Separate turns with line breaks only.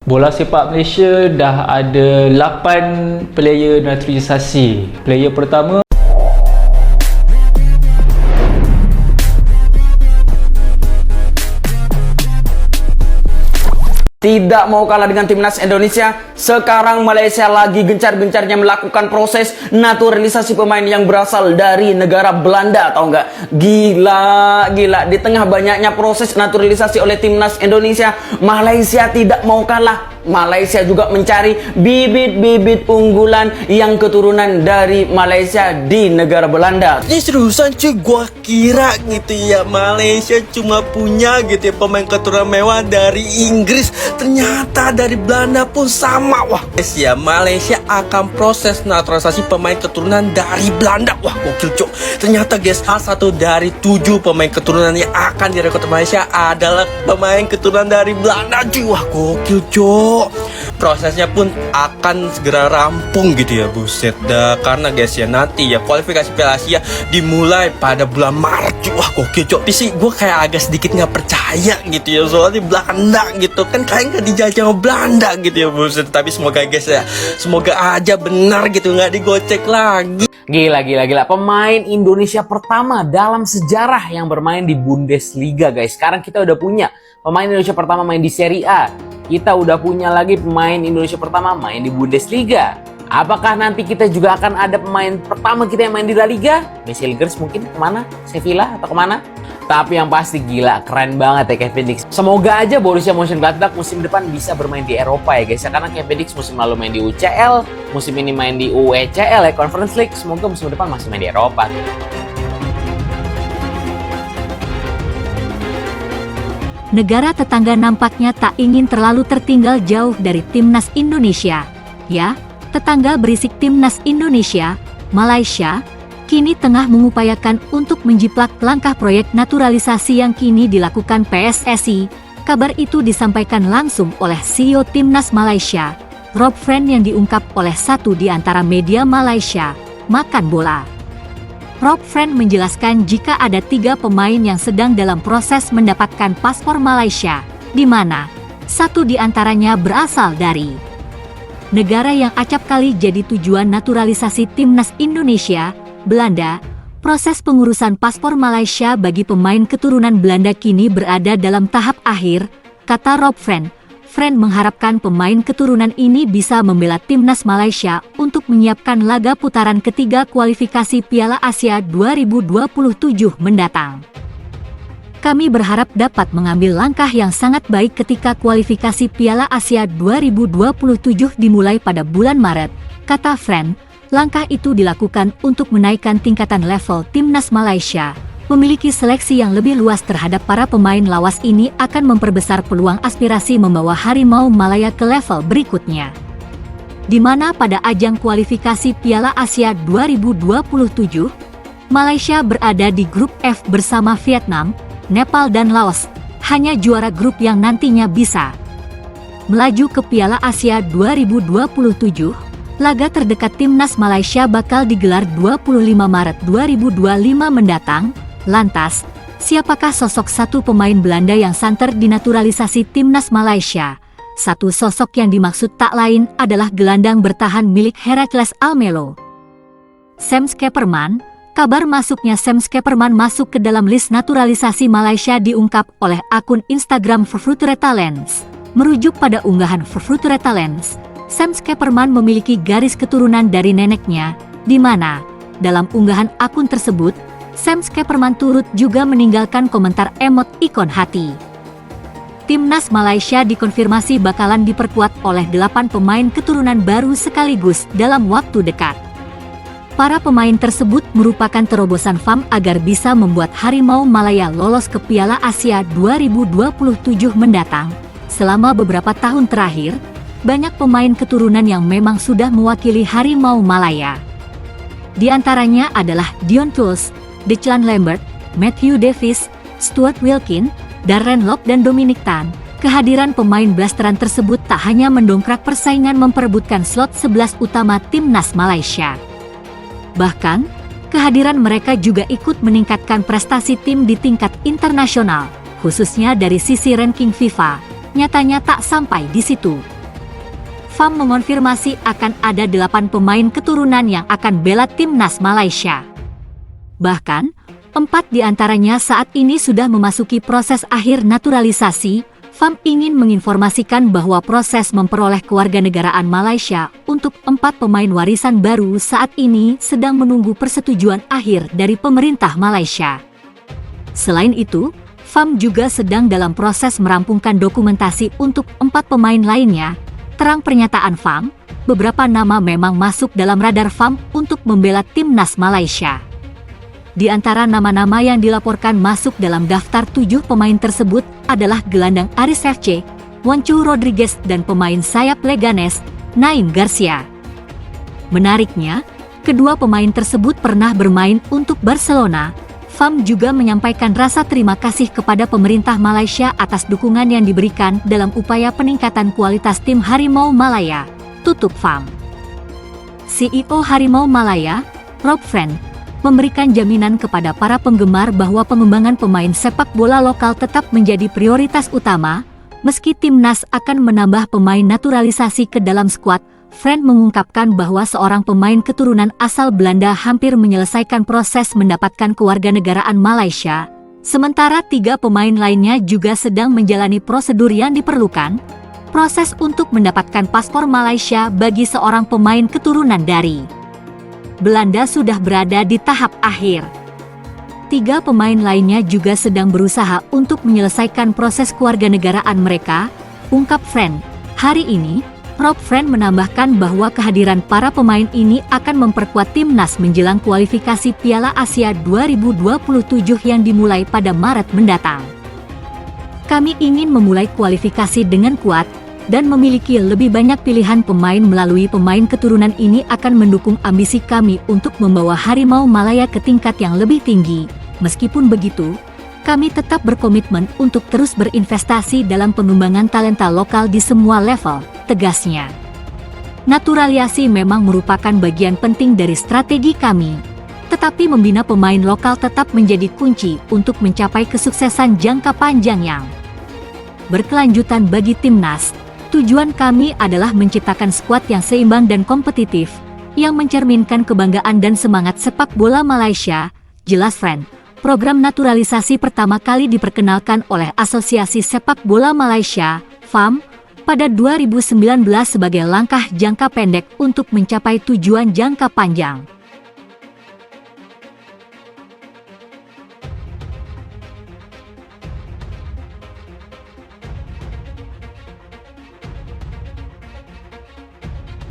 Bola sepak Malaysia dah ada 8 player naturalisasi. Player pertama
tidak mau kalah dengan timnas Indonesia. Sekarang Malaysia lagi gencar-gencarnya melakukan proses naturalisasi pemain yang berasal dari negara Belanda, tahu nggak? Gila. Di tengah banyaknya proses naturalisasi oleh timnas Indonesia, Malaysia tidak mau kalah. Malaysia juga mencari bibit-bibit unggulan yang keturunan dari Malaysia di negara Belanda.
Ini seriusan cuy, gua kira gitu ya Malaysia cuma punya gitu ya pemain keturunan mewah dari Inggris. Ternyata dari Belanda pun sama. Wah guys ya, Malaysia akan proses naturalisasi pemain keturunan dari Belanda. Wah gokil cuy. Ternyata guys, salah satu dari 7 pemain keturunan yang akan direkrut Malaysia adalah pemain keturunan dari Belanda cuy. Wah gokil cuy. Prosesnya pun akan segera rampung gitu ya, buset dah. Karena guys ya, nanti ya kualifikasi Piala Asia dimulai pada bulan Maret cuy. Wah gokil cuy. Tapi sih gue kayak agak sedikit nggak percaya gitu ya, soalnya Belanda gitu kan kayak nggak dijajah sama Belanda gitu ya, buset. Tapi semoga guys ya, semoga aja benar gitu, nggak digocek lagi.
Gila. Pemain Indonesia pertama dalam sejarah yang bermain di Bundesliga, guys. Sekarang kita udah punya pemain Indonesia pertama main di Serie A. Kita udah punya lagi pemain Indonesia pertama main di Bundesliga. Apakah nanti kita juga akan ada pemain pertama kita yang main di La Liga? Messi mungkin kemana? Sevilla atau kemana? Tapi yang pasti gila, keren banget ya Kevin Dix. Semoga aja Borussia Mönchengladbach musim depan bisa bermain di Eropa ya guys. Karena Kevin Dix musim lalu main di UCL, musim ini main di UECL ya, Conference League. Semoga musim depan masih main di Eropa.
Negara tetangga nampaknya tak ingin terlalu tertinggal jauh dari timnas Indonesia. Ya, tetangga berisik timnas Indonesia, Malaysia, kini tengah mengupayakan untuk menjiplak langkah proyek naturalisasi yang kini dilakukan PSSI. Kabar itu disampaikan langsung oleh CEO timnas Malaysia, Rob Friend, yang diungkap oleh satu di antara media Malaysia, Makan Bola. Rob Friend menjelaskan jika ada 3 pemain yang sedang dalam proses mendapatkan paspor Malaysia, di mana satu di antaranya berasal dari negara yang acap kali jadi tujuan naturalisasi timnas Indonesia, Belanda. Proses pengurusan paspor Malaysia bagi pemain keturunan Belanda kini berada dalam tahap akhir, kata Rob Friend. Friend mengharapkan pemain keturunan ini bisa membela timnas Malaysia untuk menyiapkan laga putaran ketiga kualifikasi Piala Asia 2027 mendatang. Kami berharap dapat mengambil langkah yang sangat baik ketika kualifikasi Piala Asia 2027 dimulai pada bulan Maret, kata Friend. Langkah itu dilakukan untuk menaikkan tingkatan level timnas Malaysia. Memiliki seleksi yang lebih luas terhadap para pemain lawas ini akan memperbesar peluang aspirasi membawa Harimau Malaya ke level berikutnya. Di mana pada ajang kualifikasi Piala Asia 2027, Malaysia berada di grup F bersama Vietnam, Nepal dan Laos, hanya juara grup yang nantinya bisa melaju ke Piala Asia 2027. Laga terdekat timnas Malaysia bakal digelar 25 Maret 2025 mendatang. Lantas, siapakah sosok satu pemain Belanda yang santer dinaturalisasi timnas Malaysia? Satu sosok yang dimaksud tak lain adalah gelandang bertahan milik Heracles Almelo, Sam Schepperman. Kabar masuknya Sam Schepperman masuk ke dalam list naturalisasi Malaysia diungkap oleh akun Instagram Future Talents. Merujuk pada unggahan Future Talents, Sam Schepperman memiliki garis keturunan dari neneknya, di mana dalam unggahan akun tersebut, Sam Schepperman turut juga meninggalkan komentar emot ikon hati. Timnas Malaysia dikonfirmasi bakalan diperkuat oleh 8 pemain keturunan baru sekaligus dalam waktu dekat. Para pemain tersebut merupakan terobosan FAM agar bisa membuat Harimau Malaya lolos ke Piala Asia 2027 mendatang. Selama beberapa tahun terakhir, banyak pemain keturunan yang memang sudah mewakili Harimau Malaya. Di antaranya adalah Dion Tools, Declan Lambert, Matthew Davis, Stuart Wilkin, Darren Lock dan Dominic Tan. Kehadiran pemain blasteran tersebut tak hanya mendongkrak persaingan memperebutkan slot 11 utama timnas Malaysia. Bahkan, kehadiran mereka juga ikut meningkatkan prestasi tim di tingkat internasional, khususnya dari sisi ranking FIFA. Nyatanya tak sampai di situ. FAM mengonfirmasi akan ada 8 pemain keturunan yang akan bela timnas Malaysia. Bahkan, 4 di antaranya saat ini sudah memasuki proses akhir naturalisasi. FAM ingin menginformasikan bahwa proses memperoleh kewarganegaraan Malaysia untuk 4 pemain warisan baru saat ini sedang menunggu persetujuan akhir dari pemerintah Malaysia. Selain itu, FAM juga sedang dalam proses merampungkan dokumentasi untuk 4 pemain lainnya. Terang pernyataan FAM, beberapa nama memang masuk dalam radar FAM untuk membela timnas Malaysia. Di antara nama-nama yang dilaporkan masuk dalam daftar 7 pemain tersebut adalah gelandang Aris FC, Juancho Rodriguez dan pemain sayap Leganes, Naim Garcia. Menariknya, kedua pemain tersebut pernah bermain untuk Barcelona. FAM juga menyampaikan rasa terima kasih kepada pemerintah Malaysia atas dukungan yang diberikan dalam upaya peningkatan kualitas tim Harimau Malaya, tutup FAM. CEO Harimau Malaya, Rob Friend, memberikan jaminan kepada para penggemar bahwa pengembangan pemain sepak bola lokal tetap menjadi prioritas utama, meski timnas akan menambah pemain naturalisasi ke dalam skuad. Friend mengungkapkan bahwa seorang pemain keturunan asal Belanda hampir menyelesaikan proses mendapatkan kewarganegaraan Malaysia, sementara 3 pemain lainnya juga sedang menjalani prosedur yang diperlukan, proses untuk mendapatkan paspor Malaysia bagi seorang pemain keturunan dari Belanda sudah berada di tahap akhir. 3 pemain lainnya juga sedang berusaha untuk menyelesaikan proses kewarganegaraan mereka, ungkap Friend. Hari ini, Rob Friend menambahkan bahwa kehadiran para pemain ini akan memperkuat timnas menjelang kualifikasi Piala Asia 2027 yang dimulai pada Maret mendatang. Kami ingin memulai kualifikasi dengan kuat, dan memiliki lebih banyak pilihan pemain melalui pemain keturunan ini akan mendukung ambisi kami untuk membawa Harimau Malaya ke tingkat yang lebih tinggi. Meskipun begitu, kami tetap berkomitmen untuk terus berinvestasi dalam pengembangan talenta lokal di semua level, tegasnya. Naturalisasi memang merupakan bagian penting dari strategi kami, tetapi membina pemain lokal tetap menjadi kunci untuk mencapai kesuksesan jangka panjang yang berkelanjutan bagi timnas. Tujuan kami adalah menciptakan skuad yang seimbang dan kompetitif, yang mencerminkan kebanggaan dan semangat sepak bola Malaysia, jelas Friend. Program naturalisasi pertama kali diperkenalkan oleh Asosiasi Sepak Bola Malaysia, FAM, pada 2019 sebagai langkah jangka pendek untuk mencapai tujuan jangka panjang.